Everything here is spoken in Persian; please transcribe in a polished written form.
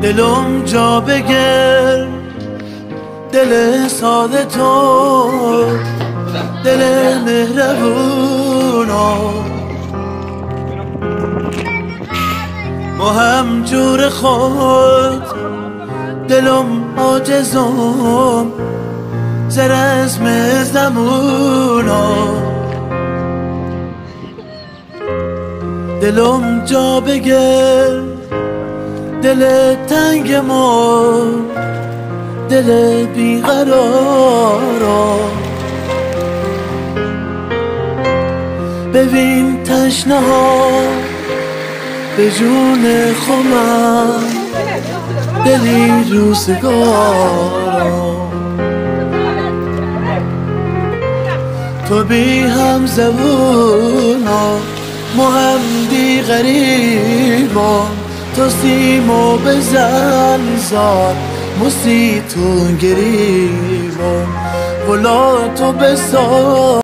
دلم جا بگر، دل ساده تو، دل مهربونا، ما هم جور خود، دلم عاجزم زر از زمونا، دلم جا بگر، دل تنگ ما، دل بیقرارا، ببین تشنه ها به جون خودم دلی روزگارا، تو بی هم زبونا، ما هم بی غریبا، تو سیمو بزن زار موسی تو گریبا، ولا تو بسار